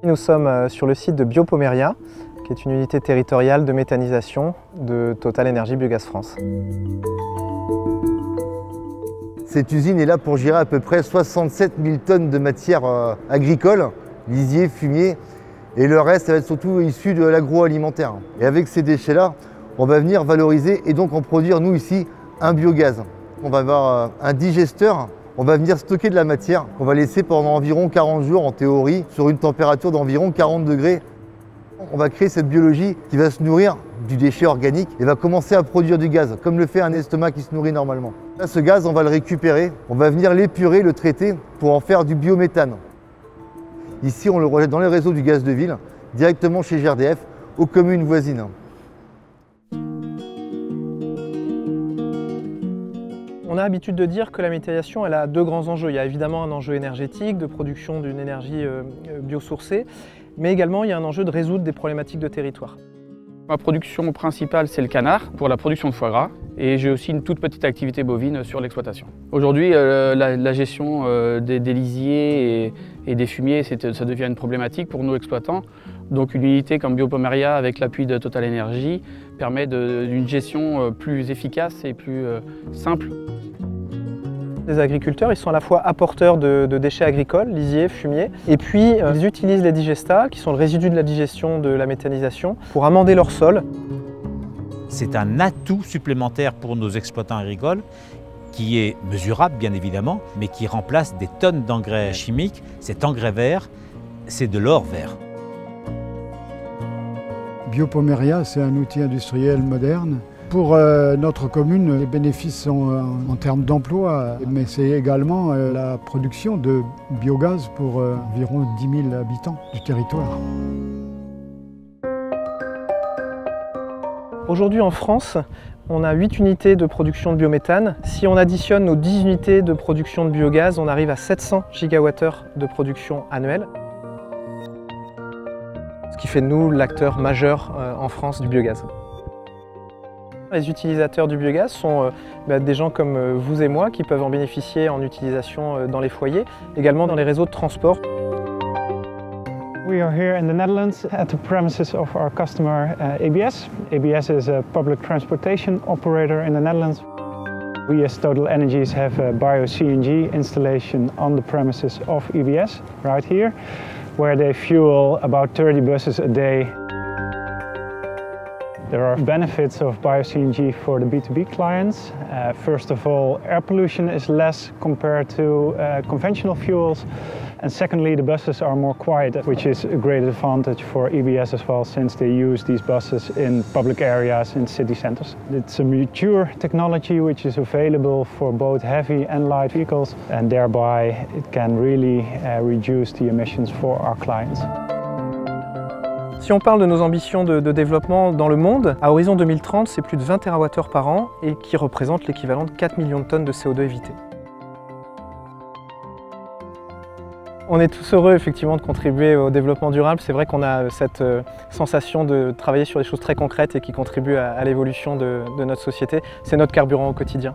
Nous sommes sur le site de Biopomeria, qui est une unité territoriale de méthanisation de Total Énergie Biogaz France. Cette usine est là pour gérer à peu près 67 000 tonnes de matière agricole, lisier, fumier, et le reste ça va être surtout issu de l'agroalimentaire. Et avec ces déchets-là, on va venir valoriser et donc en produire, nous ici, un biogaz. On va avoir un digesteur, on va venir stocker de la matière qu'on va laisser pendant environ 40 jours en théorie, sur une température d'environ 40 degrés. On va créer cette biologie qui va se nourrir du déchet organique et va commencer à produire du gaz, comme le fait un estomac qui se nourrit normalement. Là, ce gaz, on va le récupérer, on va venir l'épurer, le traiter pour en faire du biométhane. Ici, on le rejette dans les réseaux du gaz de ville, directement chez GRDF, aux communes voisines. On a l'habitude de dire que la méthanisation elle a deux grands enjeux. Il y a évidemment un enjeu énergétique, de production d'une énergie biosourcée, mais également il y a un enjeu de résoudre des problématiques de territoire. Ma production principale, c'est le canard pour la production de foie gras et j'ai aussi une toute petite activité bovine sur l'exploitation. Aujourd'hui, la gestion des lisiers et des fumiers, ça devient une problématique pour nous exploitants. Donc une unité comme Biopomeria avec l'appui de Total Énergie permet d'une gestion plus efficace et plus simple. Les agriculteurs ils sont à la fois apporteurs de déchets agricoles, lisiers, fumiers, et puis ils utilisent les digestats, qui sont le résidu de la digestion de la méthanisation, pour amender leur sol. C'est un atout supplémentaire pour nos exploitants agricoles, qui est mesurable bien évidemment, mais qui remplace des tonnes d'engrais chimiques. Cet engrais vert, c'est de l'or vert. Biopomeria, c'est un outil industriel moderne. Pour notre commune, les bénéfices sont en termes d'emploi, mais c'est également la production de biogaz pour environ 10 000 habitants du territoire. Aujourd'hui en France, on a 8 unités de production de biométhane. Si on additionne nos 10 unités de production de biogaz, on arrive à 700 GWh de production annuelle. Ce qui fait de nous l'acteur majeur en France du biogaz. Les utilisateurs du biogaz sont des gens comme vous et moi qui peuvent en bénéficier en utilisation dans les foyers, également dans les réseaux de transport. We are here in the Netherlands at the premises of our customer ABS. ABS is a public transportation operator in the Netherlands. We as Total Energies have a bio-CNG installation on the premises of ABS right here, where they fuel about 30 buses a day. There are benefits of bio-CNG for the B2B clients. First of all, air pollution is less compared to conventional fuels. And secondly, the buses are more quiet, which is a great advantage for EBS as well, since they use these buses in public areas in city centers. It's a mature technology which is available for both heavy and light vehicles, and thereby it can really reduce the emissions for our clients. Si on parle de nos ambitions de développement dans le monde, à horizon 2030, c'est plus de 20 TWh par an et qui représente l'équivalent de 4 millions de tonnes de CO2 évitées. On est tous heureux effectivement de contribuer au développement durable. C'est vrai qu'on a cette sensation de travailler sur des choses très concrètes et qui contribuent à l'évolution de notre société. C'est notre carburant au quotidien.